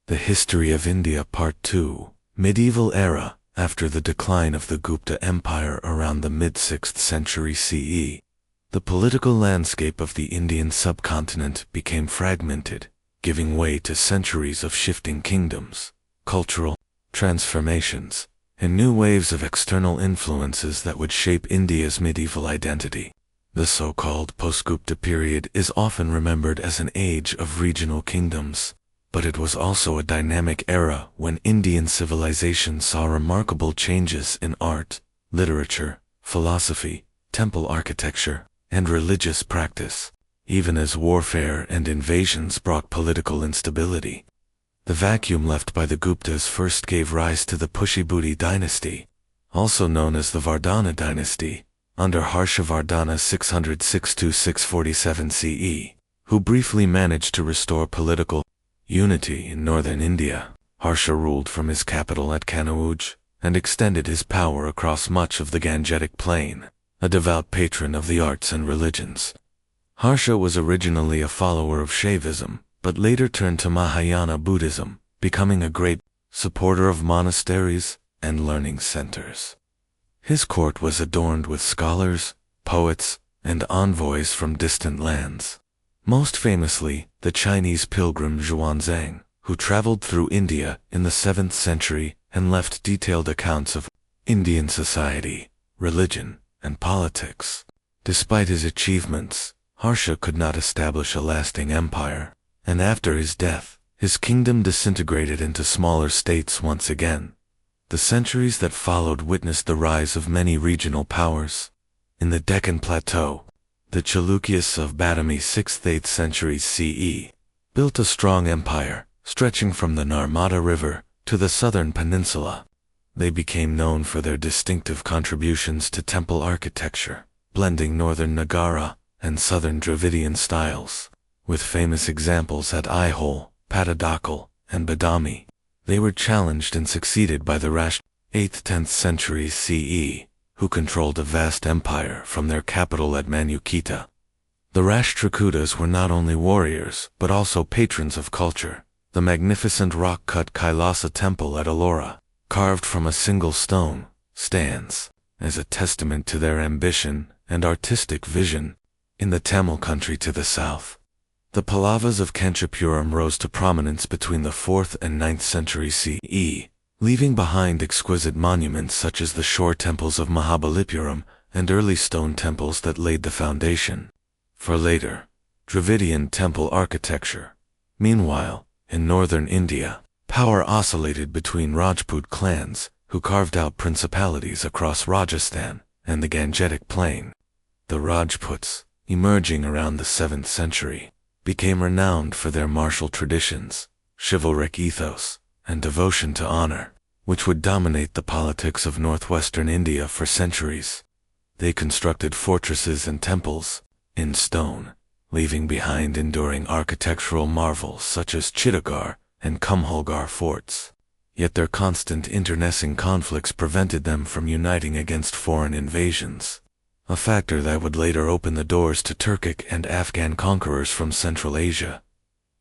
The History of India Part 2, Medieval Era. After the decline of the Gupta Empire around the mid-6th century CE, the political landscape of the Indian subcontinent became fragmented, giving way to centuries of shifting kingdoms, cultural transformations, and new waves of external influences that would shape India's medieval identity. The so-called post-Gupta period is often remembered as an age of regional kingdoms, but it was also a dynamic era when Indian civilization saw remarkable changes in art, literature, philosophy, temple architecture, and religious practice, even as warfare and invasions brought political instability. The vacuum left by the Guptas first gave rise to the Pushibhuti dynasty, also known as the Vardhana dynasty, under Harshavardhana 606–647 CE, who briefly managed to restore political unity in northern India. Harsha ruled from his capital at Kanauj and extended his power across much of the Gangetic Plain, a devout patron of the arts and religions. Harsha was originally a follower of Shaivism, but later turned to Mahayana Buddhism, becoming a great supporter of monasteries and learning centers. His court was adorned with scholars, poets, and envoys from distant lands. Most famously, the Chinese pilgrim Xuanzang, who traveled through India in the 7th century and left detailed accounts of Indian society, religion, and politics. Despite his achievements, Harsha could not establish a lasting empire, and after his death, his kingdom disintegrated into smaller states once again. The centuries that followed witnessed the rise of many regional powers. In the Deccan Plateau, the Chalukyas of Badami 6th–8th centuries CE built a strong empire, stretching from the Narmada River to the southern peninsula. They became known for their distinctive contributions to temple architecture, blending northern Nagara and southern Dravidian styles, with famous examples at Aihole, Patadakal, and Badami. They were challenged and succeeded by the Rashtra 8th–10th centuries CE, who controlled a vast empire from their capital at Manukita. The Rashtrakutas were not only warriors, but also patrons of culture. The magnificent rock-cut Kailasa temple at Ellora, carved from a single stone, stands as a testament to their ambition and artistic vision. In the Tamil country to the south, the Pallavas of Kanchipuram rose to prominence between the 4th and 9th century CE, leaving behind exquisite monuments such as the shore temples of Mahabalipuram and early stone temples that laid the foundation for later Dravidian temple architecture. Meanwhile, in northern India, power oscillated between Rajput clans, who carved out principalities across Rajasthan and the Gangetic Plain. The Rajputs, emerging around the 7th century, became renowned for their martial traditions, chivalric ethos, and devotion to honor, which would dominate the politics of northwestern India for centuries. They constructed fortresses and temples in stone, leaving behind enduring architectural marvels such as Chittagar and Kumholgar forts. Yet their constant internecine conflicts prevented them from uniting against foreign invasions, a factor that would later open the doors to Turkic and Afghan conquerors from Central Asia.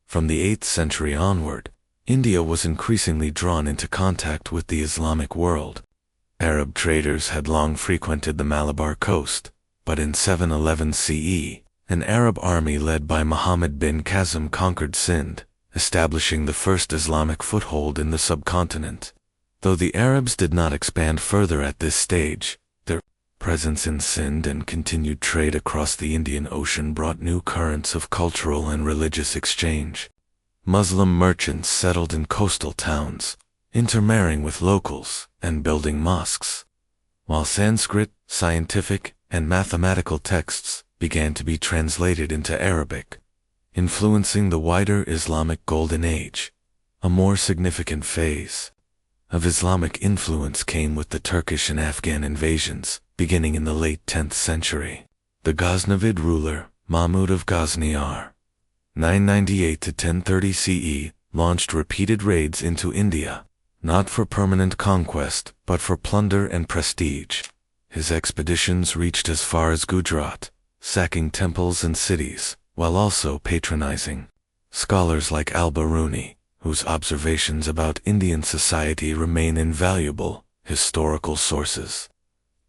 From the 8th century onward, India was increasingly drawn into contact with the Islamic world. Arab traders had long frequented the Malabar coast, but in 711 CE, an Arab army led by Muhammad bin Qasim conquered Sind, establishing the first Islamic foothold in the subcontinent. Though the Arabs did not expand further at this stage, their presence in Sind and continued trade across the Indian Ocean brought new currents of cultural and religious exchange. Muslim merchants settled in coastal towns, intermarrying with locals and building mosques, while Sanskrit, scientific, and mathematical texts began to be translated into Arabic, influencing the wider Islamic Golden Age. A more significant phase of Islamic influence came with the Turkish and Afghan invasions, beginning in the late 10th century. The Ghaznavid ruler, Mahmud of Ghazni r. 998–1030 CE, launched repeated raids into India, not for permanent conquest, but for plunder and prestige. His expeditions reached as far as Gujarat, sacking temples and cities, while also patronizing scholars like al-Biruni, whose observations about Indian society remain invaluable historical sources.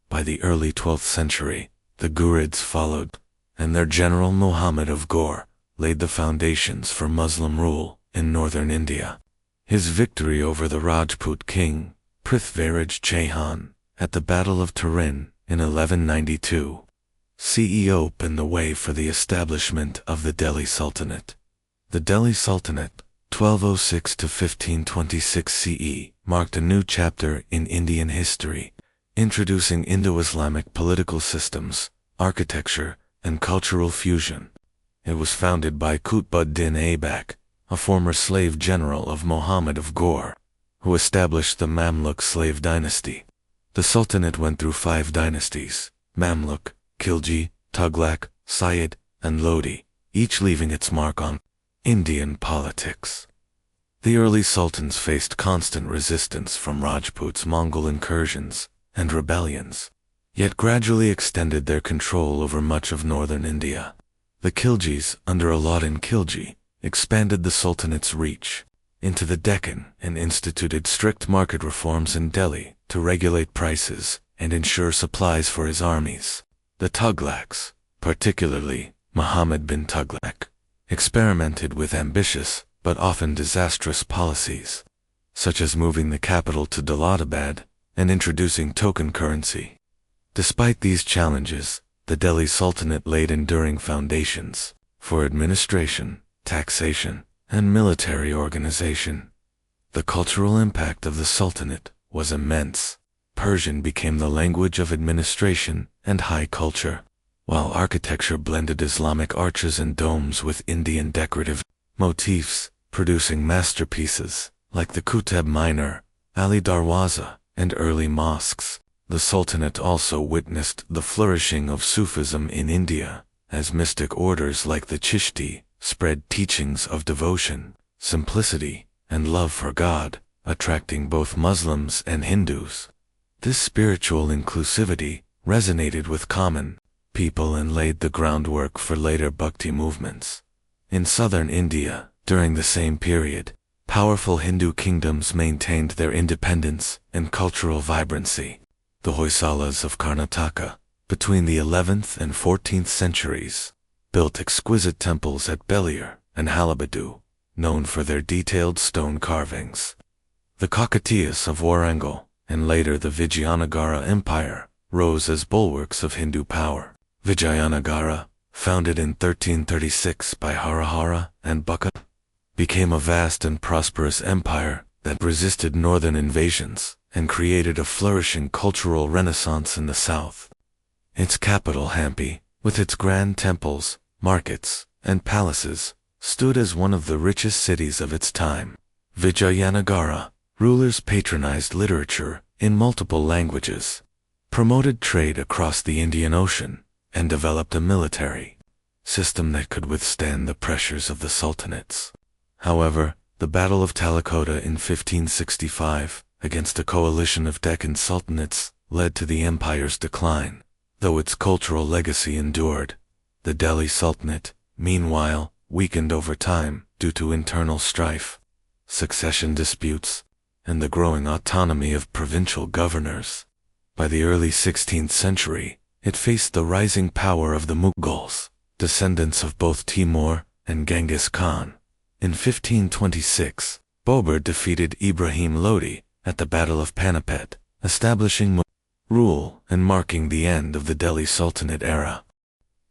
By the early 12th century, the Ghurids followed, and their general Muhammad of Ghor laid the foundations for Muslim rule in northern India. His victory over the Rajput king, Prithviraj Jahan, at the Battle of Turin in 1192, CE opened the way for the establishment of the Delhi Sultanate. The Delhi Sultanate, 1206 to 1526 CE, marked a new chapter in Indian history, introducing Indo-Islamic political systems, architecture, and cultural fusion. It was founded by Qutbuddin Aibak, a former slave general of Muhammad of Ghor, who established the Mamluk slave dynasty. The Sultanate went through 5 dynasties: Mamluk, Khilji, Tughlaq, Sayyid, and Lodi, each leaving its mark on Indian politics. The early sultans faced constant resistance from Rajputs, Mongol incursions, and rebellions, yet gradually extended their control over much of northern India. The Khiljis, under Alauddin Khilji, expanded the Sultanate's reach into the Deccan and instituted strict market reforms in Delhi to regulate prices and ensure supplies for his armies. The Tughlaqs, particularly Muhammad bin Tughlaq, experimented with ambitious but often disastrous policies, such as moving the capital to Daulatabad and introducing token currency. Despite these challenges, the Delhi Sultanate laid enduring foundations for administration, taxation, and military organization. The cultural impact of the Sultanate was immense. Persian became the language of administration and high culture, while architecture blended Islamic arches and domes with Indian decorative motifs, producing masterpieces like the Qutb Minar, Ali Darwaza, and early mosques. The Sultanate also witnessed the flourishing of Sufism in India, as mystic orders like the Chishti spread teachings of devotion, simplicity, and love for God, attracting both Muslims and Hindus. This spiritual inclusivity resonated with common people and laid the groundwork for later Bhakti movements. In southern India, during the same period, powerful Hindu kingdoms maintained their independence and cultural vibrancy. The Hoysalas of Karnataka, between the 11th and 14th centuries, built exquisite temples at Belur and Halabadu, known for their detailed stone carvings. The Kakatiyas of Warangal, and later the Vijayanagara Empire, rose as bulwarks of Hindu power. Vijayanagara, founded in 1336 by Harihara and Bukka, became a vast and prosperous empire that resisted northern invasions and created a flourishing cultural renaissance in the south. Its capital, Hampi, with its grand temples, markets, and palaces, stood as one of the richest cities of its time. Vijayanagara rulers patronized literature in multiple languages, promoted trade across the Indian Ocean, and developed a military system that could withstand the pressures of the sultanates. However, the Battle of Talikota in 1565, against a coalition of Deccan sultanates, led to the empire's decline. Though its cultural legacy endured, the Delhi Sultanate, meanwhile, weakened over time due to internal strife, succession disputes, and the growing autonomy of provincial governors. By the early 16th century, it faced the rising power of the Mughals, descendants of both Timur and Genghis Khan. In 1526, Babur defeated Ibrahim Lodi at the Battle of Panipat, establishing Mughal rule and marking the end of the Delhi Sultanate era.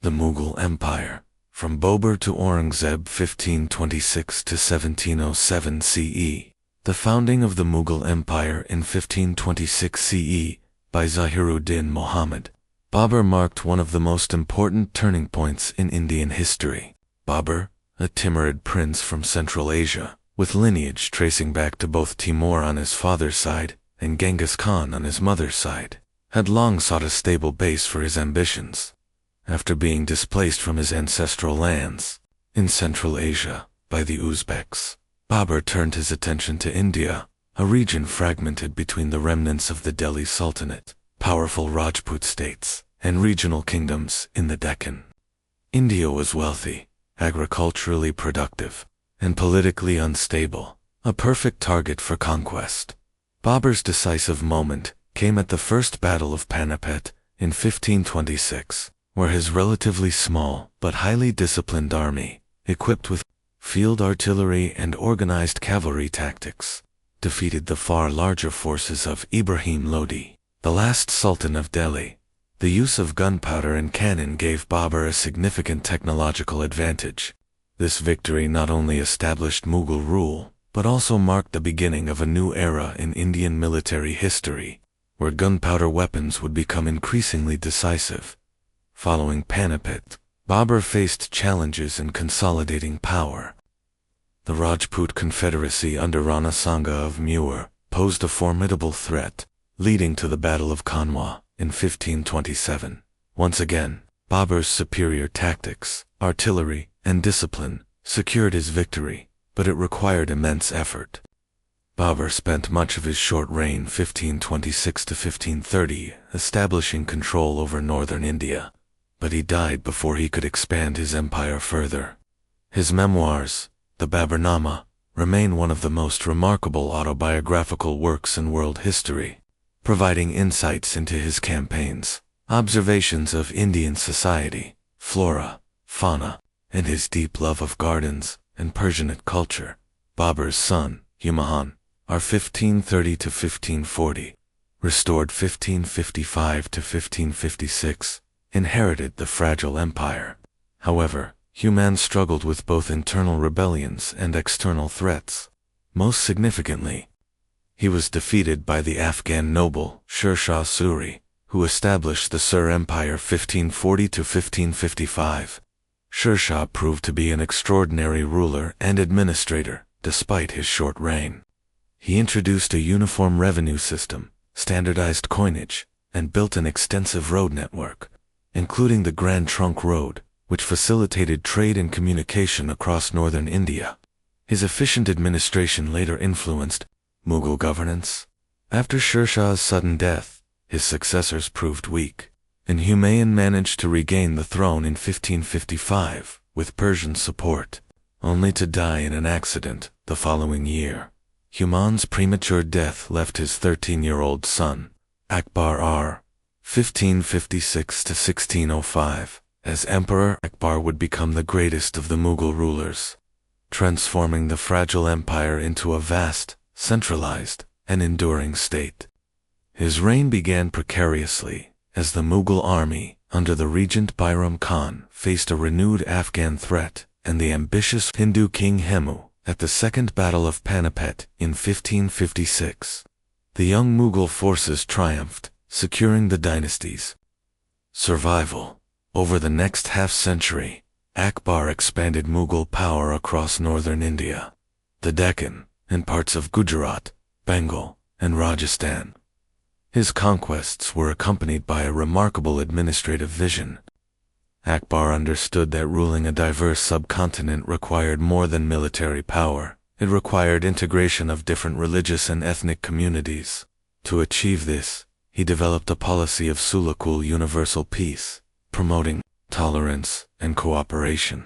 The Mughal Empire, from Babur to Aurangzeb 1526 to 1707 CE. The founding of the Mughal Empire in 1526 CE by Zahiruddin Muhammad. Babur marked one of the most important turning points in Indian history. Babur, a Timurid prince from Central Asia, with lineage tracing back to both Timur on his father's side and Genghis Khan on his mother's side, had long sought a stable base for his ambitions. After being displaced from his ancestral lands in Central Asia by the Uzbeks, Babur turned his attention to India, a region fragmented between the remnants of the Delhi Sultanate, powerful Rajput states, and regional kingdoms in the Deccan. India was wealthy, agriculturally productive, and politically unstable, a perfect target for conquest. Babur's decisive moment came at the First Battle of Panipat in 1526, where his relatively small but highly disciplined army, equipped with field artillery and organized cavalry tactics, defeated the far larger forces of Ibrahim Lodi, the last Sultan of Delhi. The use of gunpowder and cannon gave Babur a significant technological advantage. This victory not only established Mughal rule, but also marked the beginning of a new era in Indian military history, where gunpowder weapons would become increasingly decisive. Following Panipat, Babur faced challenges in consolidating power. The Rajput Confederacy under Rana Sanga of Mewar posed a formidable threat, leading to the Battle of Kanwa in 1527. Once again, Babur's superior tactics, artillery, and discipline secured his victory, but it required immense effort. Babur spent much of his short reign 1526 to 1530 establishing control over northern India, but he died before he could expand his empire further. His memoirs, the Baburnama, remain one of the most remarkable autobiographical works in world history, providing insights into his campaigns, observations of Indian society, flora, fauna, and his deep love of gardens and Persianate culture. Babur's son, Humayun, r 1530 to 1540, restored 1555 to 1556, inherited the fragile empire. However, Humayun struggled with both internal rebellions and external threats. Most significantly, he was defeated by the Afghan noble Sher Shah Suri, who established the Sur Empire 1540 to 1555. Sher Shah proved to be an extraordinary ruler and administrator, despite his short reign. He introduced a uniform revenue system, standardized coinage, and built an extensive road network, including the Grand Trunk Road, which facilitated trade and communication across northern India. His efficient administration later influenced Mughal governance. After Sher Shah's sudden death, his successors proved weak, and Humayun managed to regain the throne in 1555 with Persian support, only to die in an accident the following year. Humayun's premature death left his 13-year-old son, Akbar r. 1556 to 1605, as Emperor. Akbar would become the greatest of the Mughal rulers, transforming the fragile empire into a vast, centralized, and enduring state. His reign began precariously, as the Mughal army, under the regent Bairam Khan, faced a renewed Afghan threat, and the ambitious Hindu king Hemu, at the Second Battle of Panipat in 1556. The young Mughal forces triumphed, securing the dynasty's survival. Over the next half-century, Akbar expanded Mughal power across northern India, the Deccan, and parts of Gujarat, Bengal, and Rajasthan. His conquests were accompanied by a remarkable administrative vision. Akbar understood that ruling a diverse subcontinent required more than military power. It required integration of different religious and ethnic communities. To achieve this, he developed a policy of Sulukul universal peace, promoting tolerance and cooperation.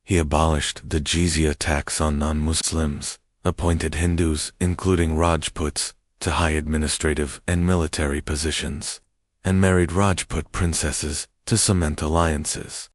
He abolished the jizya tax on non-Muslims, appointed Hindus, including Rajputs, to high administrative and military positions, and married Rajput princesses to cement alliances.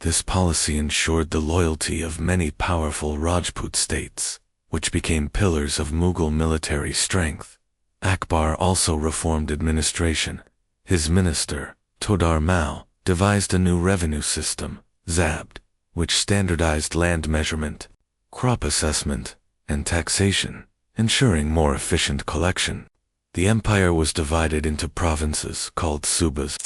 This policy ensured the loyalty of many powerful Rajput states, which became pillars of Mughal military strength. Akbar also reformed administration. His minister, Todar Mao, devised a new revenue system, Zabd, which standardized land measurement, crop assessment, and taxation, ensuring more efficient collection. The empire was divided into provinces called subas,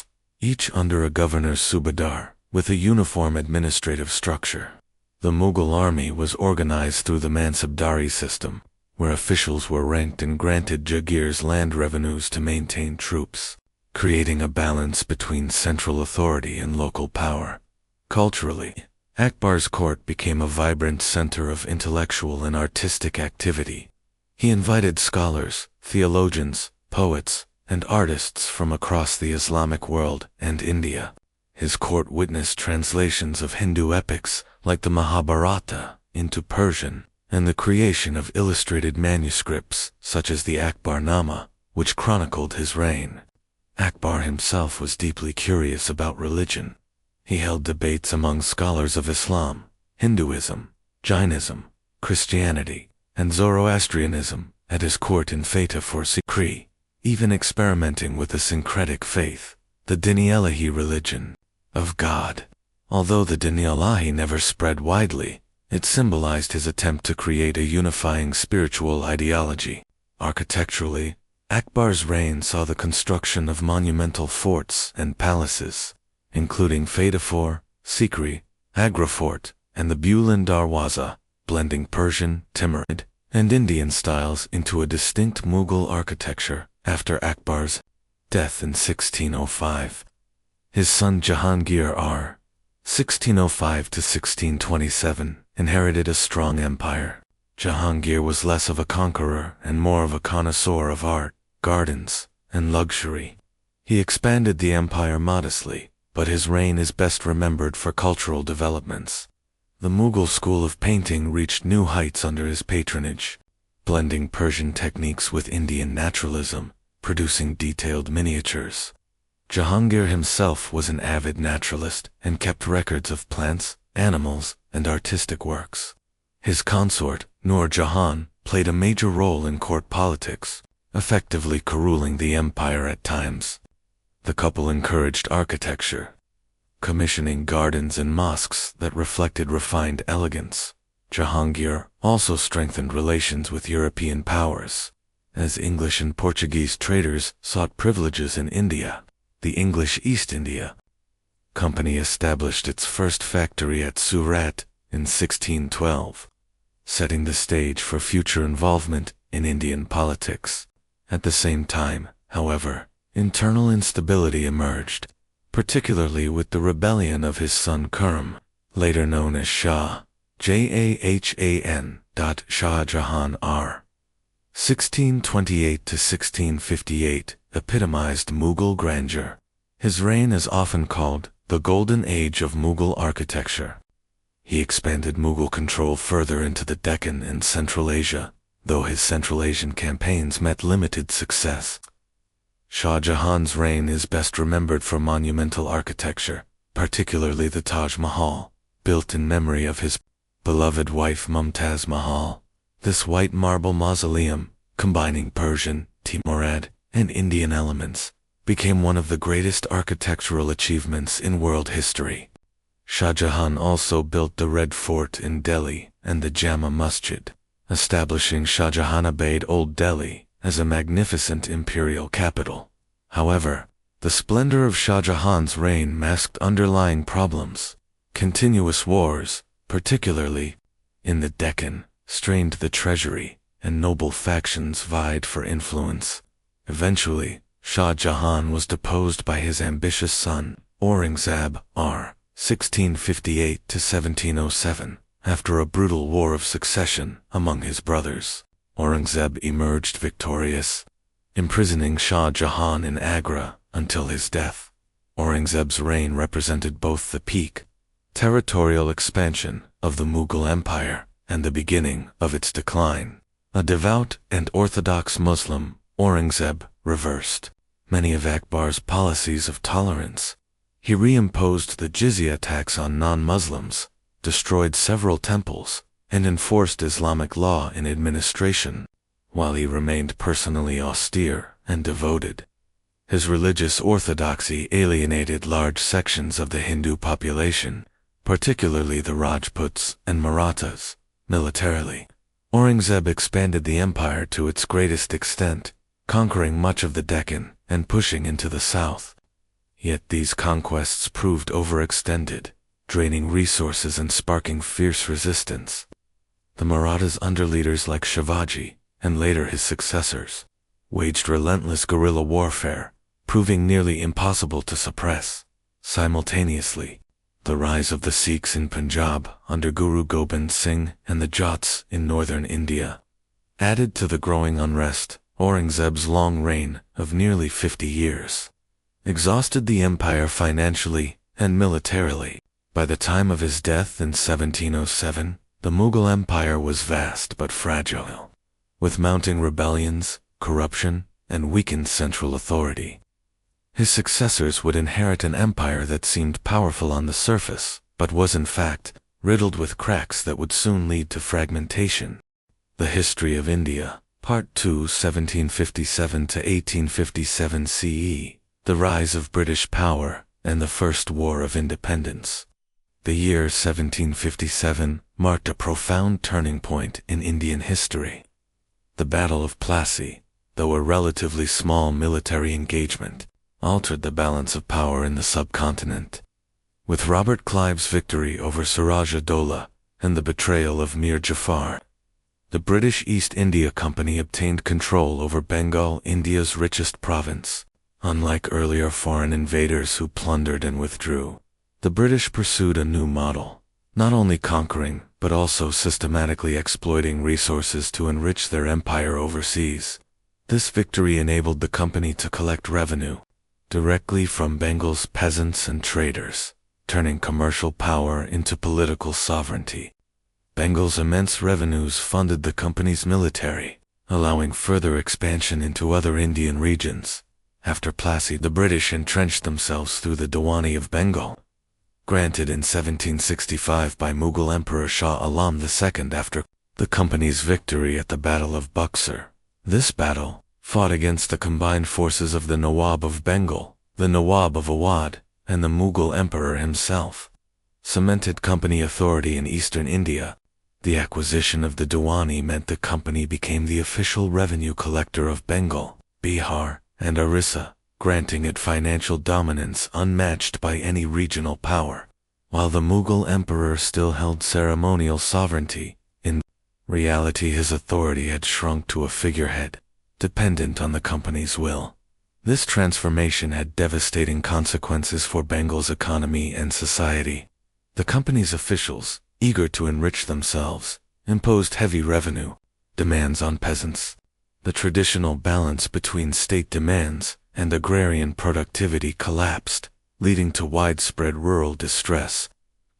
each under a governor subadar, with a uniform administrative structure. The Mughal army was organized through the Mansabdari system, where officials were ranked and granted jagirs land revenues to maintain troops, creating a balance between central authority and local power. Culturally, Akbar's court became a vibrant center of intellectual and artistic activity. He invited scholars, theologians, poets, and artists from across the Islamic world and India. His court witnessed translations of Hindu epics like the Mahabharata into Persian and the creation of illustrated manuscripts such as the Akbarnama, which chronicled his reign. Akbar himself was deeply curious about religion. He held debates among scholars of Islam, Hinduism, Jainism, Christianity, and Zoroastrianism at his court in Fateh for Sikri, even experimenting with the syncretic faith, the Din-i-Ilahi religion of God. Although the Din-i-Ilahi never spread widely, it symbolized his attempt to create a unifying spiritual ideology. Architecturally, Akbar's reign saw the construction of monumental forts and palaces, including Fatehpur, Sikri, Agra Fort, and the Buland Darwaza, blending Persian, Timurid, and Indian styles into a distinct Mughal architecture. After Akbar's death in 1605, his son Jahangir R. 1605 to 1627 inherited a strong empire. Jahangir was less of a conqueror and more of a connoisseur of art, gardens, and luxury. He expanded the empire modestly, but his reign is best remembered for cultural developments. The Mughal school of painting reached new heights under his patronage, blending Persian techniques with Indian naturalism, producing detailed miniatures. Jahangir himself was an avid naturalist and kept records of plants, animals, and artistic works. His consort, Nur Jahan, played a major role in court politics, effectively co-ruling the empire at times. The couple encouraged architecture, commissioning gardens and mosques that reflected refined elegance. Jahangir also strengthened relations with European powers. As English and Portuguese traders sought privileges in India, the English East India Company established its first factory at Surat in 1612, setting the stage for future involvement in Indian politics. At the same time, however, internal instability emerged, particularly with the rebellion of his son Khurram, later known as Shah, Jahan. Shah Jahan R. 1628 to 1658 epitomized Mughal grandeur. His reign is often called the Golden Age of Mughal architecture. He expanded Mughal control further into the Deccan and Central Asia, though his Central Asian campaigns met limited success. Shah Jahan's reign is best remembered for monumental architecture, particularly the Taj Mahal, built in memory of his beloved wife Mumtaz Mahal. This white marble mausoleum, combining Persian, Timurid, and Indian elements, became one of the greatest architectural achievements in world history. Shah Jahan also built the Red Fort in Delhi and the Jama Masjid, establishing Shahjahanabad Old Delhi as a magnificent imperial capital. However, the splendor of Shah Jahan's reign masked underlying problems. Continuous wars, particularly in the Deccan, strained the treasury, and noble factions vied for influence. Eventually, Shah Jahan was deposed by his ambitious son, Aurangzeb R. 1658 to 1707, after a brutal war of succession among his brothers. Aurangzeb emerged victorious, imprisoning Shah Jahan in Agra until his death. Aurangzeb's reign represented both the peak, territorial expansion of the Mughal Empire and the beginning of its decline. A devout and orthodox Muslim, Aurangzeb reversed many of Akbar's policies of tolerance. He reimposed the jizya tax on non-Muslims, destroyed several temples, and enforced Islamic law in administration, while he remained personally austere and devoted. His religious orthodoxy alienated large sections of the Hindu population, particularly the Rajputs and Marathas. Militarily, Aurangzeb expanded the empire to its greatest extent, conquering much of the Deccan and pushing into the south. Yet these conquests proved overextended, draining resources and sparking fierce resistance. The Marathas under leaders like Shivaji, and later his successors, waged relentless guerrilla warfare, proving nearly impossible to suppress. Simultaneously, the rise of the Sikhs in Punjab under Guru Gobind Singh and the Jats in northern India added to the growing unrest. Aurangzeb's long reign of nearly 50 years exhausted the empire financially and militarily. By the time of his death in 1707, The Mughal Empire was vast but fragile, with mounting rebellions, corruption, and weakened central authority. His successors would inherit an empire that seemed powerful on the surface, but was in fact riddled with cracks that would soon lead to fragmentation. The History of India, Part 2, 1757 to 1857 CE, The Rise of British Power, and the First War of Independence. The year 1757 marked a profound turning point in Indian history. The Battle of Plassey, though a relatively small military engagement, altered the balance of power in the subcontinent. With Robert Clive's victory over Siraj-ud-Dowlah and the betrayal of Mir Jafar, the British East India Company obtained control over Bengal, India's richest province. Unlike earlier foreign invaders who plundered and withdrew, the British pursued a new model, not only conquering but also systematically exploiting resources to enrich their empire overseas. This victory enabled the company to collect revenue directly from Bengal's peasants and traders, turning commercial power into political sovereignty. Bengal's immense revenues funded the company's military, allowing further expansion into other Indian regions. After Plassey, the British entrenched themselves through the Diwani of Bengal, granted in 1765 by Mughal Emperor Shah Alam II after the company's victory at the Battle of Buxar. This battle, fought against the combined forces of the Nawab of Bengal, the Nawab of Awadh, and the Mughal Emperor himself, cemented company authority in eastern India. The acquisition of the Diwani meant the company became the official revenue collector of Bengal, Bihar, and Orissa, granting it financial dominance unmatched by any regional power, while the Mughal emperor still held ceremonial sovereignty. In reality, his authority had shrunk to a figurehead, dependent on the company's will. This transformation had devastating consequences for Bengal's economy and society. The company's officials, eager to enrich themselves, imposed heavy revenue demands on peasants. The traditional balance between state demands and agrarian productivity collapsed, leading to widespread rural distress.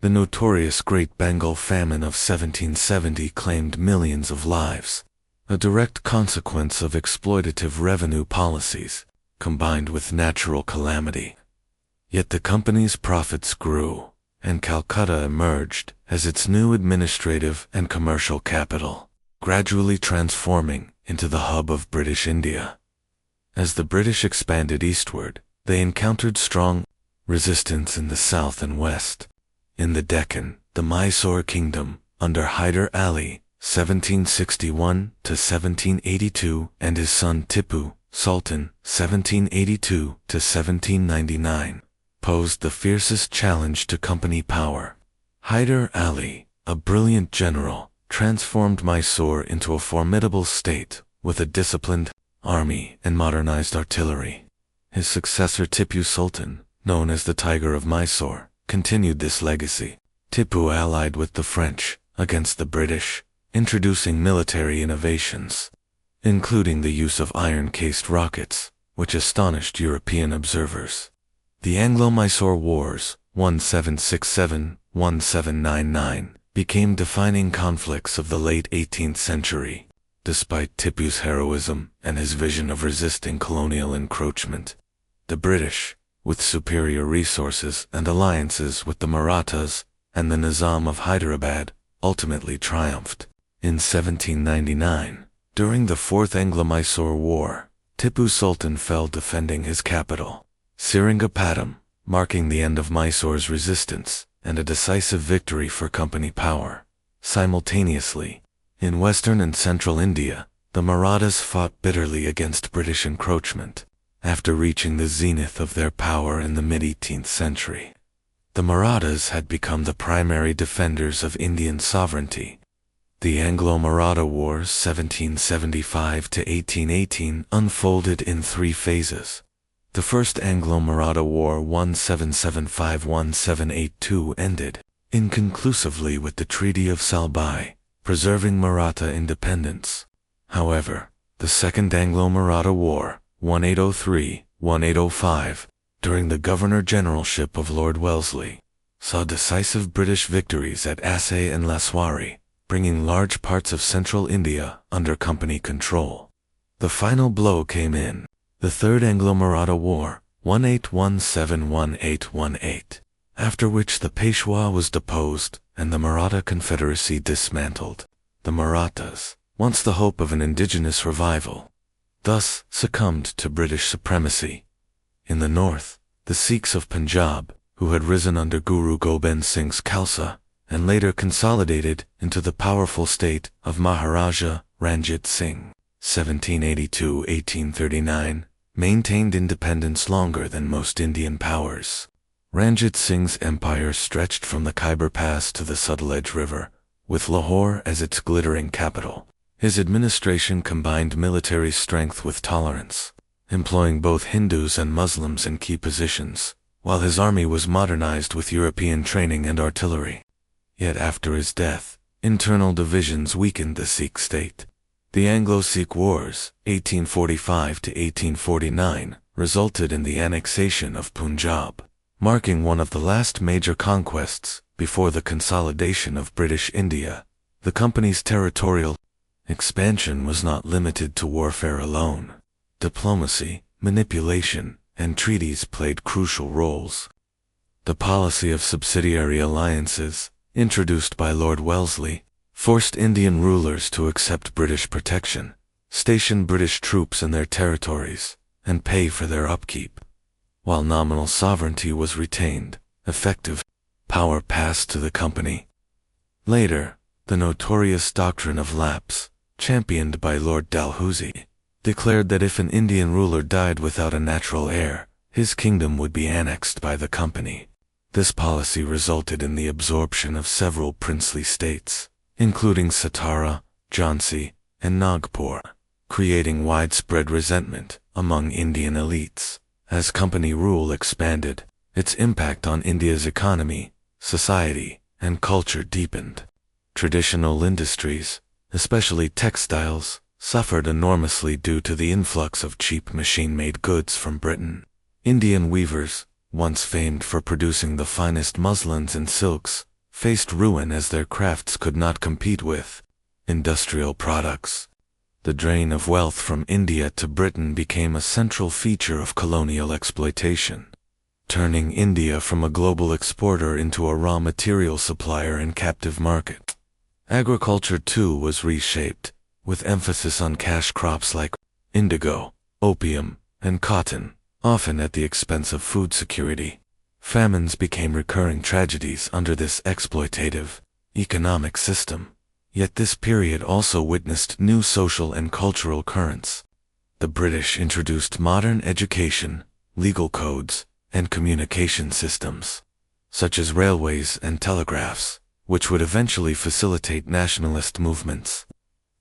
The notorious Great Bengal Famine of 1770 claimed millions of lives, a direct consequence of exploitative revenue policies, combined with natural calamity. Yet the company's profits grew, and Calcutta emerged as its new administrative and commercial capital, gradually transforming into the hub of British India. As the British expanded eastward, they encountered strong resistance in the south and west. In the Deccan, the Mysore kingdom, under Hyder Ali, 1761 to 1782, and his son Tipu Sultan, 1782 to 1799, posed the fiercest challenge to company power. Hyder Ali, a brilliant general, transformed Mysore into a formidable state with a disciplined army and modernized artillery. His successor Tipu Sultan, known as the Tiger of Mysore, continued this legacy. Tipu allied with the French against the British, introducing military innovations, including the use of iron-cased rockets, which astonished European observers. The Anglo-Mysore Wars, 1767–1799, became defining conflicts of the late 18th century. Despite Tipu's heroism and his vision of resisting colonial encroachment, the British, with superior resources and alliances with the Marathas and the Nizam of Hyderabad, ultimately triumphed. In 1799, during the Fourth Anglo-Mysore War, Tipu Sultan fell defending his capital, Seringapatam, marking the end of Mysore's resistance and a decisive victory for company power. Simultaneously, in western and central India, the Marathas fought bitterly against British encroachment. After reaching the zenith of their power in the mid-18th century, the Marathas had become the primary defenders of Indian sovereignty. The Anglo-Maratha Wars 1775 to 1818 unfolded in three phases. The First Anglo-Maratha War 1775–1782 ended inconclusively with the Treaty of Salbai, preserving Maratha independence. However, the Second Anglo-Maratha War 1803–1805, during the Governor-Generalship of Lord Wellesley, saw decisive British victories at Assaye and Laswari, bringing large parts of central India under company control. The final blow came in the Third Anglo-Maratha War, 1817-1818, after which the Peshwa was deposed and the Maratha Confederacy dismantled. The Marathas, once the hope of an indigenous revival, thus succumbed to British supremacy. In the north, the Sikhs of Punjab, who had risen under Guru Gobind Singh's Khalsa and later consolidated into the powerful state of Maharaja Ranjit Singh, 1782-1839, maintained independence longer than most Indian powers. Ranjit Singh's empire stretched from the Khyber Pass to the Sutlej River, with Lahore as its glittering capital. His administration combined military strength with tolerance, employing both Hindus and Muslims in key positions, while his army was modernized with European training and artillery. Yet after his death, internal divisions weakened the Sikh state. The Anglo-Sikh Wars, 1845-1849, resulted in the annexation of Punjab, marking one of the last major conquests before the consolidation of British India. The company's territorial expansion was not limited to warfare alone. Diplomacy, manipulation, and treaties played crucial roles. The policy of subsidiary alliances, introduced by Lord Wellesley, forced Indian rulers to accept British protection, station British troops in their territories, and pay for their upkeep. While nominal sovereignty was retained, effective power passed to the company. Later, the notorious doctrine of lapse, championed by Lord Dalhousie, declared that if an Indian ruler died without a natural heir, his kingdom would be annexed by the company. This policy resulted in the absorption of several princely states, including Satara, Jhansi, and Nagpur, creating widespread resentment among Indian elites. As company rule expanded, its impact on India's economy, society, and culture deepened. Traditional industries, especially textiles, suffered enormously due to the influx of cheap machine-made goods from Britain. Indian weavers, once famed for producing the finest muslins and silks, faced ruin as their crafts could not compete with industrial products. The drain of wealth from India to Britain became a central feature of colonial exploitation, turning India from a global exporter into a raw material supplier in captive market. Agriculture too was reshaped, with emphasis on cash crops like indigo, opium, and cotton, often at the expense of food security. Famines became recurring tragedies under this exploitative economic system. Yet this period also witnessed new social and cultural currents. The British introduced modern education, legal codes, and communication systems, such as railways and telegraphs, which would eventually facilitate nationalist movements.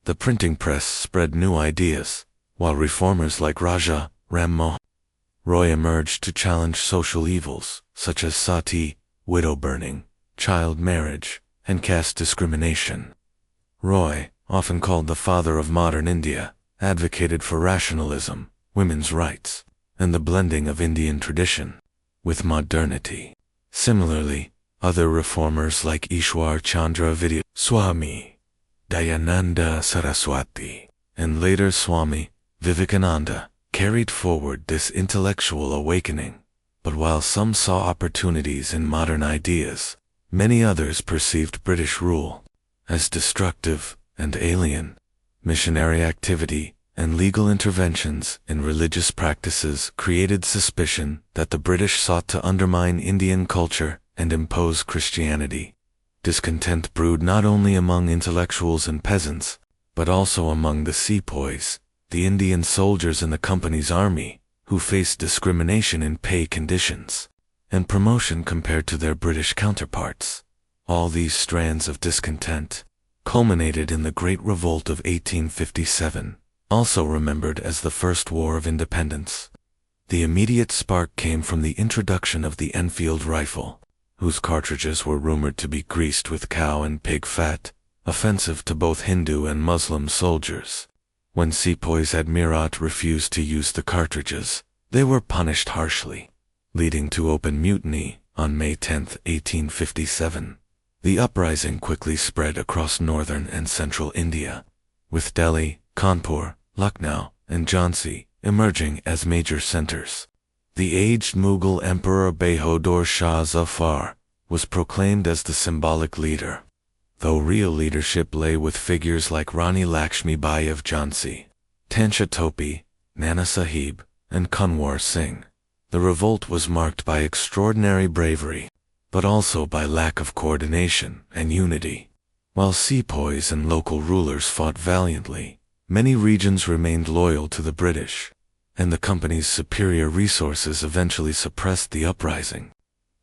The printing press spread new ideas, while reformers like Raja Ram Mohan Roy emerged to challenge social evils, such as sati, widow burning, child marriage, and caste discrimination. Roy, often called the father of modern India, advocated for rationalism, women's rights, and the blending of Indian tradition with modernity. Similarly, other reformers like Ishwar Chandra Vidya Swami, Dayananda Saraswati, and later Swami Vivekananda carried forward this intellectual awakening. But while some saw opportunities in modern ideas, many others perceived British rule as destructive and alien. Missionary activity and legal interventions in religious practices created suspicion that the British sought to undermine Indian culture and impose Christianity. Discontent brewed not only among intellectuals and peasants, but also among the sepoys, the Indian soldiers in the company's army, who faced discrimination in pay conditions and promotion compared to their British counterparts. All these strands of discontent culminated in the Great Revolt of 1857, also remembered as the First War of Independence. The immediate spark came from the introduction of the Enfield rifle, whose cartridges were rumored to be greased with cow and pig fat, offensive to both Hindu and Muslim soldiers. When sepoys at Meerut refused to use the cartridges, they were punished harshly, leading to open mutiny on May 10, 1857. The uprising quickly spread across northern and central India, with Delhi, Kanpur, Lucknow, and Jhansi emerging as major centers. The aged Mughal Emperor Bahadur Shah Zafar was proclaimed as the symbolic leader, though real leadership lay with figures like Rani Lakshmi Bai of Jhansi, Tansha Topi, Nana Sahib, and Kunwar Singh. The revolt was marked by extraordinary bravery, but also by lack of coordination and unity. While sepoys and local rulers fought valiantly, many regions remained loyal to the British, and the company's superior resources eventually suppressed the uprising.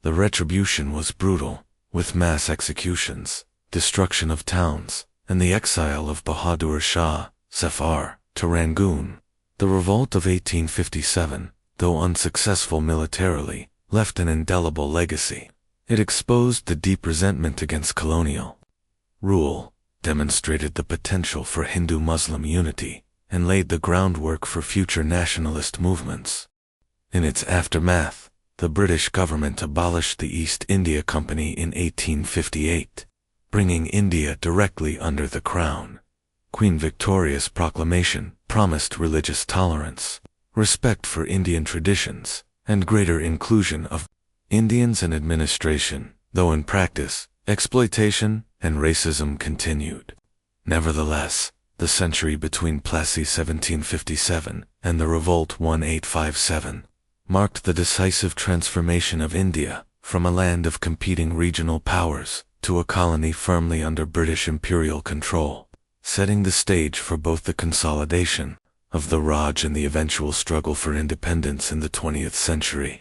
The retribution was brutal, with mass executions, destruction of towns, and the exile of Bahadur Shah Zafar to Rangoon. The revolt of 1857, though unsuccessful militarily, left an indelible legacy. It exposed the deep resentment against colonial rule, demonstrated the potential for Hindu-Muslim unity, and laid the groundwork for future nationalist movements. In its aftermath, the British government abolished the East India Company in 1858, bringing India directly under the Crown. Queen Victoria's proclamation promised religious tolerance, respect for Indian traditions, and greater inclusion of Indians in administration, though in practice, exploitation and racism continued. Nevertheless, the century between Plassey 1757 and the Revolt 1857 marked the decisive transformation of India from a land of competing regional powers to a colony firmly under British imperial control, setting the stage for both the consolidation of the Raj and the eventual struggle for independence in the 20th century.